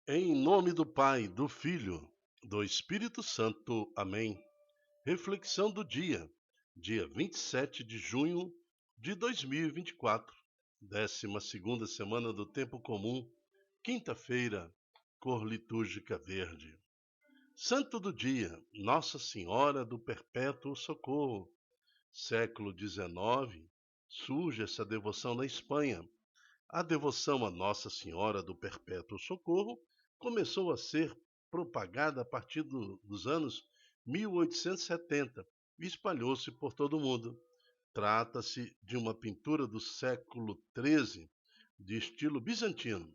Em nome do Pai, do Filho, do Espírito Santo. Amém. Reflexão do dia 27 de junho de 2024, 12ª semana do Tempo Comum, quinta-feira, cor litúrgica verde. Santo do dia, Nossa Senhora do Perpétuo Socorro. Século XIX, surge essa devoção na Espanha. A devoção a Nossa Senhora do Perpétuo Socorro começou a ser propagada a partir dos anos 1870 e espalhou-se por todo o mundo. Trata-se de uma pintura do século XIII, de estilo bizantino.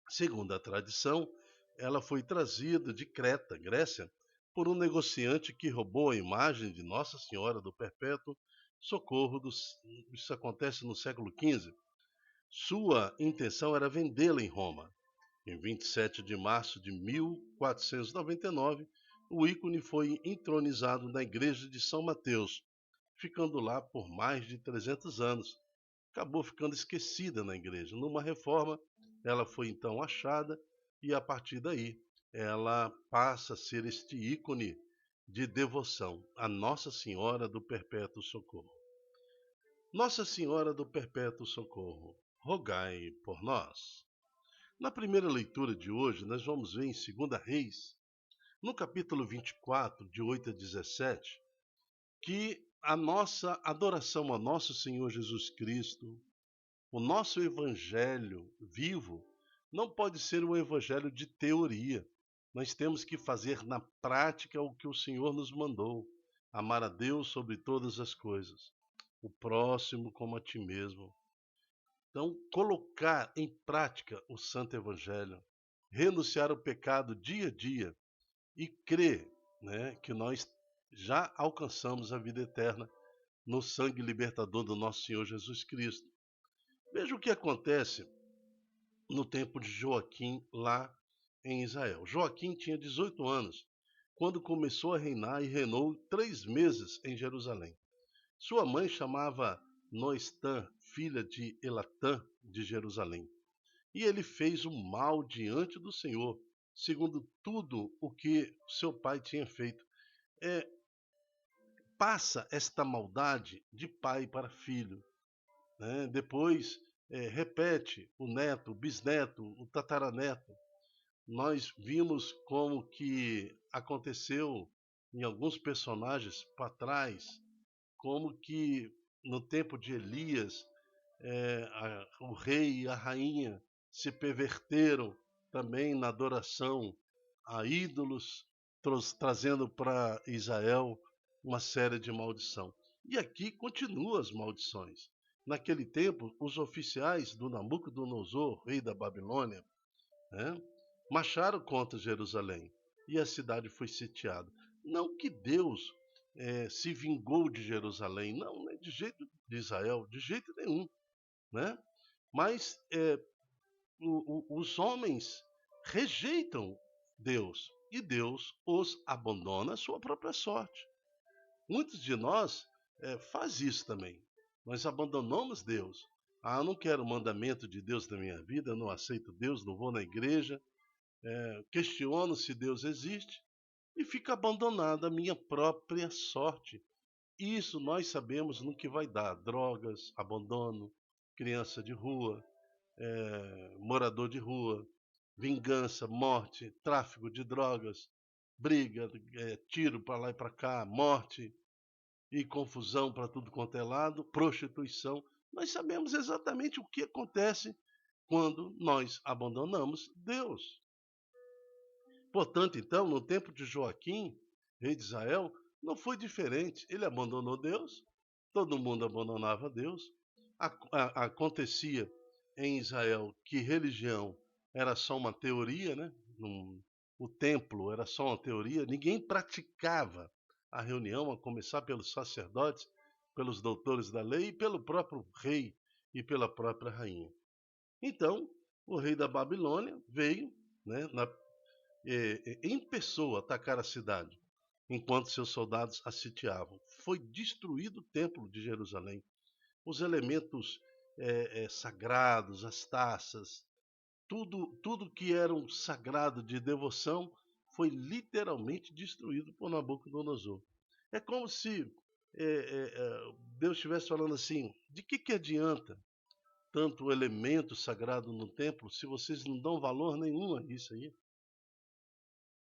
Segundo a tradição, ela foi trazida de Creta, Grécia, por um negociante que roubou a imagem de Nossa Senhora do Perpétuo Socorro. Isso acontece no século XV. Sua intenção era vendê-la em Roma. Em 27 de março de 1499, o ícone foi entronizado na igreja de São Mateus, ficando lá por mais de 300 anos. Acabou ficando esquecida na igreja. Numa reforma, ela foi então achada e, a partir daí, ela passa a ser este ícone de devoção a Nossa Senhora do Perpétuo Socorro. Nossa Senhora do Perpétuo Socorro, rogai por nós. Na primeira leitura de hoje, nós vamos ver em 2 Reis, no capítulo 24, de 8 a 17, que a nossa adoração a nosso Senhor Jesus Cristo, o nosso evangelho vivo, não pode ser um evangelho de teoria. Nós temos que fazer na prática o que o Senhor nos mandou: amar a Deus sobre todas as coisas, o próximo como a ti mesmo. Então, colocar em prática o Santo Evangelho, renunciar ao pecado dia a dia e crer, que nós já alcançamos a vida eterna no sangue libertador do nosso Senhor Jesus Cristo. Veja o que acontece no tempo de Joaquim lá em Israel. Joaquim tinha 18 anos quando começou a reinar e reinou 3 meses em Jerusalém. Sua mãe chamava Noestã, filha de Elatã de Jerusalém. E ele fez o mal diante do Senhor, segundo tudo o que seu pai tinha feito. Passa esta maldade de pai para filho. Depois repete o neto, o bisneto, o tataraneto. Nós vimos como que aconteceu em alguns personagens para trás, como que no tempo de Elias, o rei e a rainha se perverteram também na adoração a ídolos, trazendo para Israel uma série de maldição. E aqui continuam as maldições. Naquele tempo, os oficiais do Nabucodonosor, rei da Babilônia, marcharam contra Jerusalém e a cidade foi sitiada. Não que Deus se vingou de Jerusalém, não, de jeito de Israel, de jeito nenhum, Mas os homens rejeitam Deus e Deus os abandona à sua própria sorte. Muitos de nós faz isso também. Nós abandonamos Deus. Eu não quero o mandamento de Deus na minha vida, eu não aceito Deus, não vou na igreja, questiono se Deus existe e fica abandonada a minha própria sorte. Isso nós sabemos no que vai dar: drogas, abandono, criança de rua, morador de rua, vingança, morte, tráfico de drogas, briga, tiro para lá e para cá, morte e confusão para tudo quanto é lado, prostituição. Nós sabemos exatamente o que acontece quando nós abandonamos Deus. Portanto, então, no tempo de Joaquim, rei de Israel, não foi diferente. Ele abandonou Deus, todo mundo abandonava Deus. Acontecia em Israel que religião era só uma teoria, o templo era só uma teoria, ninguém praticava a reunião, a começar pelos sacerdotes, pelos doutores da lei e pelo próprio rei e pela própria rainha. Então, o rei da Babilônia veio, em pessoa, atacar a cidade, enquanto seus soldados a sitiavam. Foi destruído o templo de Jerusalém. Os elementos sagrados, as taças, tudo que era um sagrado de devoção foi literalmente destruído por Nabucodonosor. É como se Deus estivesse falando assim: de que adianta tanto elemento sagrado no templo se vocês não dão valor nenhum a isso aí?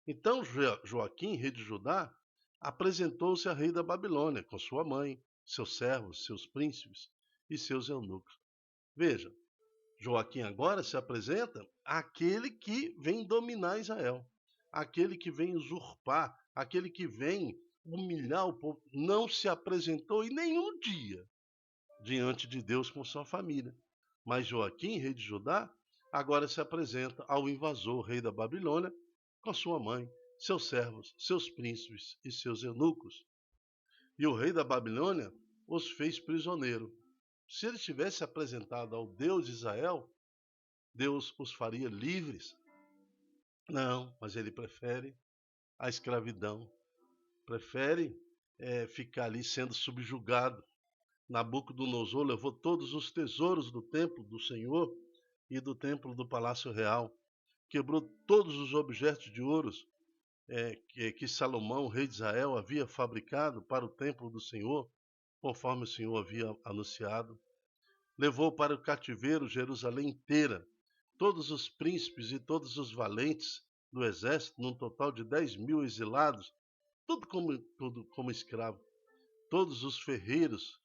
Então Joaquim, rei de Judá, apresentou-se a rei da Babilônia com sua mãe, seus servos, seus príncipes e seus eunucos. Veja, Joaquim agora se apresenta àquele que vem dominar Israel, aquele que vem usurpar, aquele que vem humilhar o povo. Não se apresentou em nenhum dia diante de Deus com sua família. Mas Joaquim, rei de Judá, agora se apresenta ao invasor, rei da Babilônia, com sua mãe, seus servos, seus príncipes e seus eunucos. E o rei da Babilônia os fez prisioneiro. Se ele tivesse apresentado ao Deus de Israel, Deus os faria livres. Não, mas ele prefere a escravidão, prefere ficar ali sendo subjugado. Nabucodonosor levou todos os tesouros do templo do Senhor e do templo do Palácio Real, quebrou todos os objetos de ouro que Salomão, rei de Israel, havia fabricado para o templo do Senhor, conforme o Senhor havia anunciado. Levou para o cativeiro Jerusalém inteira, todos os príncipes e todos os valentes do exército, num total de 10.000 exilados, tudo como escravo. Todos os ferreiros,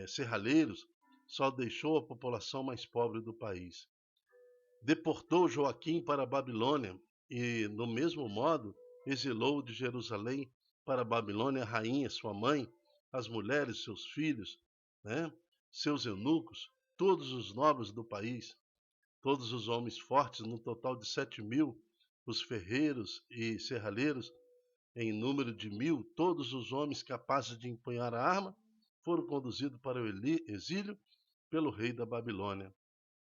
serralheiros, só deixou a população mais pobre do país. Deportou Joaquim para a Babilônia e, do mesmo modo, exilou de Jerusalém para a Babilônia a rainha, sua mãe, as mulheres, seus filhos, seus eunucos, todos os nobres do país, todos os homens fortes, no total de 7.000, os ferreiros e serralheiros, em número de 1.000, todos os homens capazes de empunhar a arma, foram conduzidos para o exílio pelo rei da Babilônia.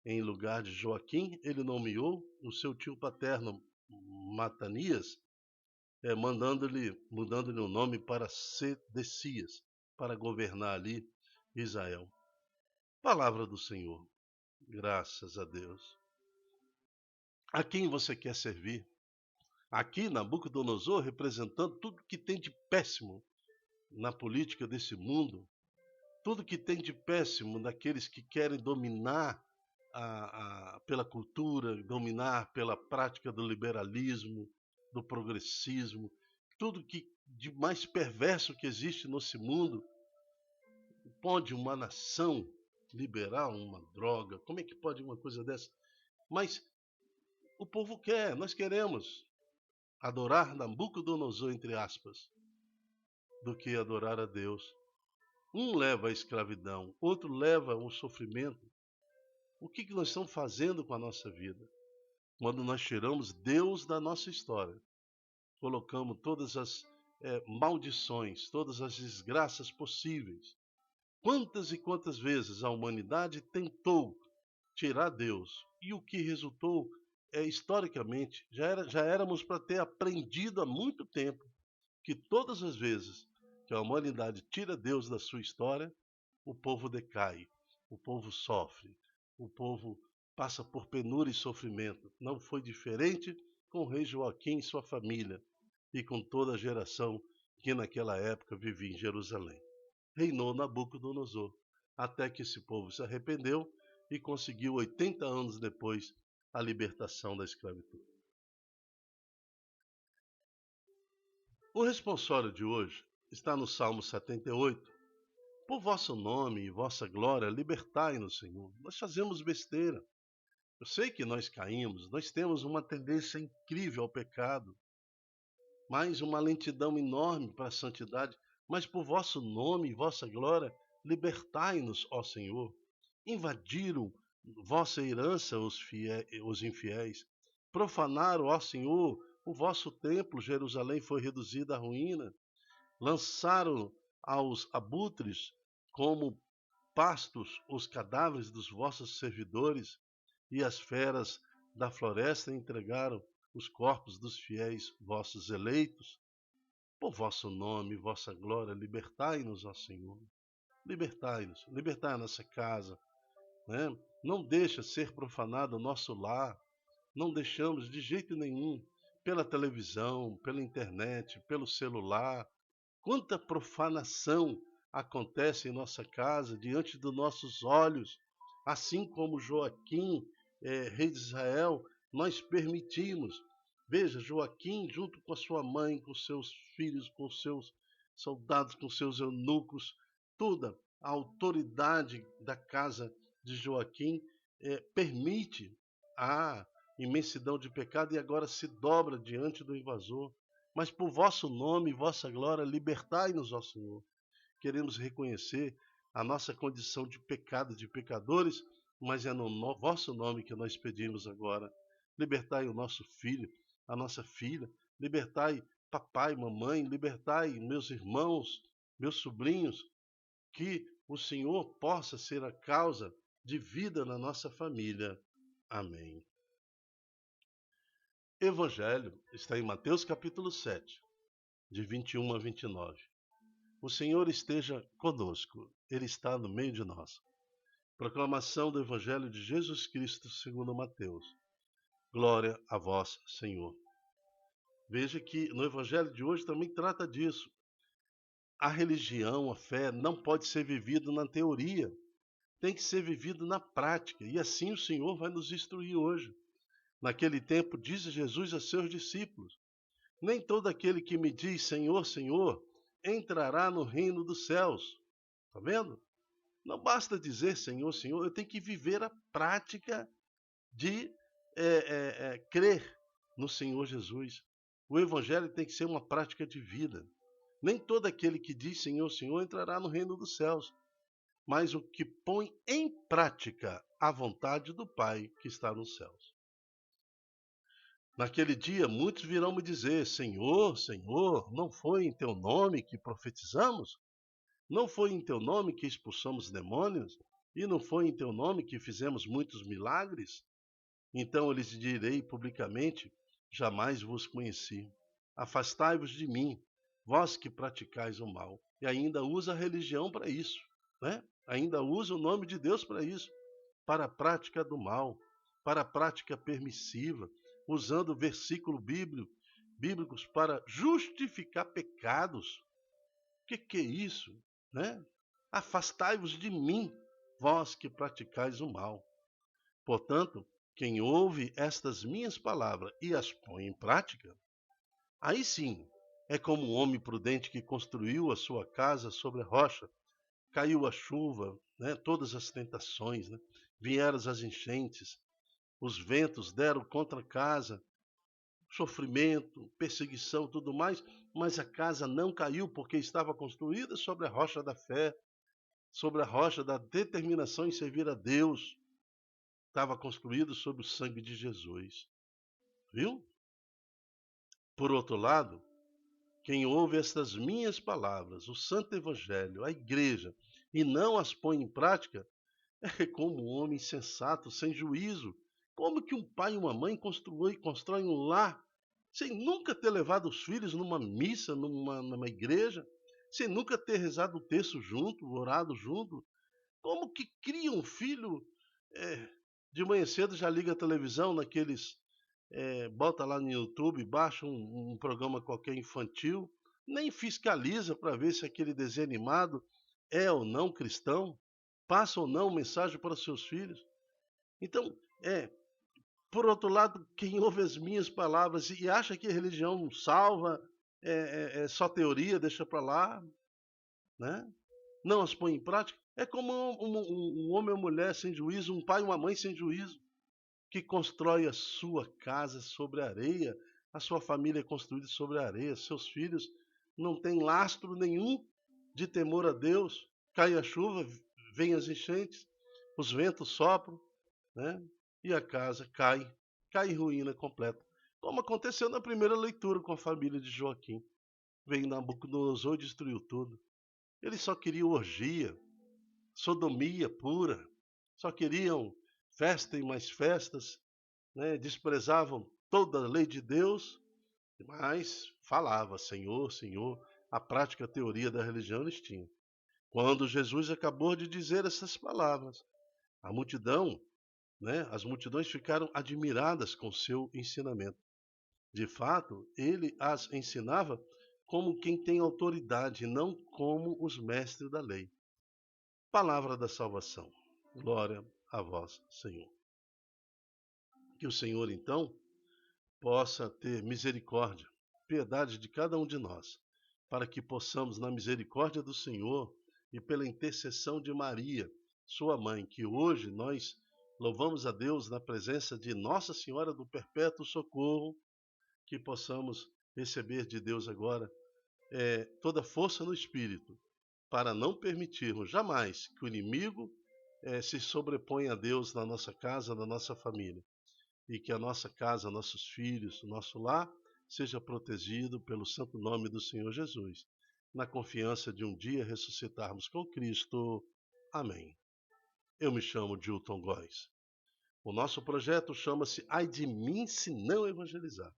Em lugar de Joaquim, ele nomeou o seu tio paterno, Matanias, mudando-lhe o nome para Sedecias, para governar ali Israel. Palavra do Senhor. Graças a Deus. A quem você quer servir? Aqui, Nabucodonosor representando tudo que tem de péssimo na política desse mundo, tudo que tem de péssimo daqueles que querem dominar pela cultura, dominar pela prática do liberalismo, do progressismo, tudo que de mais perverso que existe nesse mundo. Pode uma nação liberar uma droga? Como é que pode uma coisa dessa? Mas o povo quer, nós queremos adorar Nabucodonosor, entre aspas, do que adorar a Deus. Um leva à escravidão, outro leva ao sofrimento. O que nós estamos fazendo com a nossa vida? Quando nós tiramos Deus da nossa história, colocamos todas as maldições, todas as desgraças possíveis. Quantas e quantas vezes a humanidade tentou tirar Deus, e o que resultou historicamente, já éramos para ter aprendido há muito tempo que todas as vezes que a humanidade tira Deus da sua história, o povo decai, o povo sofre, o povo passa por penúria e sofrimento. Não foi diferente com o rei Joaquim e sua família, e com toda a geração que naquela época vivia em Jerusalém. Reinou Nabucodonosor, até que esse povo se arrependeu e conseguiu, 80 anos depois, a libertação da escravidão. O responsório de hoje está no Salmo 78. Por vosso nome e vossa glória, libertai-nos, Senhor. Nós fazemos besteira. Eu sei que nós caímos, nós temos uma tendência incrível ao pecado, mas uma lentidão enorme para a santidade. Mas por vosso nome e vossa glória, libertai-nos, ó Senhor. Invadiram vossa herança os infiéis. Profanaram, ó Senhor, o vosso templo. Jerusalém foi reduzida à ruína. Lançaram aos abutres como pastos os cadáveres dos vossos servidores, e as feras da floresta entregaram os corpos dos fiéis vossos eleitos. Por vosso nome e vossa glória, libertai-nos, ó Senhor. Libertai-nos, libertai a nossa casa, não deixa ser profanado o nosso lar, não deixamos de jeito nenhum, pela televisão, pela internet, pelo celular. Quanta profanação acontece em nossa casa, diante dos nossos olhos, assim como Joaquim, rei de Israel, nós permitimos. Veja, Joaquim, junto com a sua mãe, com seus filhos, com seus soldados, com seus eunucos, toda a autoridade da casa de Joaquim permite a imensidão de pecado e agora se dobra diante do invasor. Mas por vosso nome e vossa glória, libertai-nos, ó Senhor. Queremos reconhecer a nossa condição de pecado, de pecadores, mas é no vosso nome que nós pedimos agora. Libertai o nosso filho, a nossa filha, libertai papai, mamãe, libertai meus irmãos, meus sobrinhos, que o Senhor possa ser a causa de vida na nossa família. Amém. Evangelho está em Mateus capítulo 7, de 21 a 29. O Senhor esteja conosco, Ele está no meio de nós. Proclamação do Evangelho de Jesus Cristo segundo Mateus. Glória a vós, Senhor. Veja que no Evangelho de hoje também trata disso. A religião, a fé, não pode ser vivido na teoria, tem que ser vivido na prática, e assim o Senhor vai nos instruir hoje. Naquele tempo, disse Jesus a seus discípulos: nem todo aquele que me diz Senhor, Senhor, entrará no reino dos céus. Está vendo? Não basta dizer Senhor, Senhor, eu tenho que viver a prática de crer no Senhor Jesus. O Evangelho tem que ser uma prática de vida. Nem todo aquele que diz Senhor, Senhor entrará no reino dos céus, mas o que põe em prática a vontade do Pai que está nos céus. Naquele dia, muitos virão me dizer: Senhor, Senhor, não foi em teu nome que profetizamos? Não foi em teu nome que expulsamos demônios? E não foi em teu nome que fizemos muitos milagres? Então eu lhes direi publicamente: jamais vos conheci. Afastai-vos de mim, vós que praticais o mal. E ainda usa a religião para isso, né? Ainda usa o nome de Deus para isso, para a prática do mal, para a prática permissiva, usando versículos bíblicos para justificar pecados. O que é isso? Né? Afastai-vos de mim, vós que praticais o mal. Portanto, quem ouve estas minhas palavras e as põe em prática, aí sim é como um homem prudente que construiu a sua casa sobre a rocha. Caiu a chuva, né? Todas as tentações, né? Vieram as enchentes, os ventos deram contra a casa, sofrimento, perseguição, tudo mais, mas a casa não caiu porque estava construída sobre a rocha da fé, sobre a rocha da determinação em servir a Deus. Estava construído sobre o sangue de Jesus. Viu? Por outro lado, quem ouve estas minhas palavras, o Santo Evangelho, a igreja, e não as põe em prática, é como um homem insensato, sem juízo. Como que um pai e uma mãe constroem um lar sem nunca ter levado os filhos numa missa, numa igreja, sem nunca ter rezado o terço junto, orado junto? Como que cria um filho de manhã cedo, já liga a televisão naqueles, bota lá no YouTube, baixa um programa qualquer infantil, nem fiscaliza para ver se aquele desenho animado é ou não cristão, passa ou não mensagem para seus filhos. Então, por outro lado, quem ouve as minhas palavras e acha que a religião salva, é só teoria, deixa para lá, né? Não as põe em prática, é como um homem ou mulher sem juízo, um pai e uma mãe sem juízo, que constrói a sua casa sobre a areia, a sua família é construída sobre a areia, seus filhos não têm lastro nenhum de temor a Deus. Cai a chuva, vem as enchentes, os ventos sopram, né? E a casa cai em ruína completa. Como aconteceu na primeira leitura com a família de Joaquim. Veio Nabucodonosor e destruiu tudo. Eles só queriam orgia, sodomia pura, só queriam festa e mais festas, né? Desprezavam toda a lei de Deus, mas falava Senhor, Senhor. A prática, a teoria da religião eles tinham. Quando Jesus acabou de dizer essas palavras, a multidão né? As multidões ficaram admiradas com seu ensinamento. De fato, ele as ensinava como quem tem autoridade, não como os mestres da lei. Palavra da salvação. Glória a vós, Senhor. Que o Senhor, então, possa ter misericórdia, piedade de cada um de nós, para que possamos, na misericórdia do Senhor e pela intercessão de Maria, sua mãe, que hoje nós louvamos a Deus na presença de Nossa Senhora do Perpétuo Socorro, que possamos receber de Deus agora toda força no Espírito, para não permitirmos jamais que o inimigo se sobreponha a Deus na nossa casa, na nossa família, e que a nossa casa, nossos filhos, o nosso lar, seja protegido pelo santo nome do Senhor Jesus, na confiança de um dia ressuscitarmos com Cristo. Amém. Eu me chamo Dilton Góes. O nosso projeto chama-se Ai de mim se não evangelizar.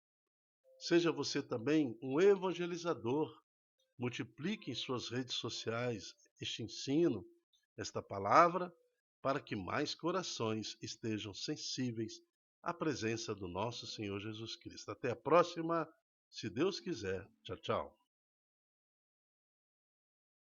Seja você também um evangelizador. Multiplique em suas redes sociais este ensino, esta palavra, para que mais corações estejam sensíveis à presença do nosso Senhor Jesus Cristo. Até a próxima, se Deus quiser. Tchau, tchau.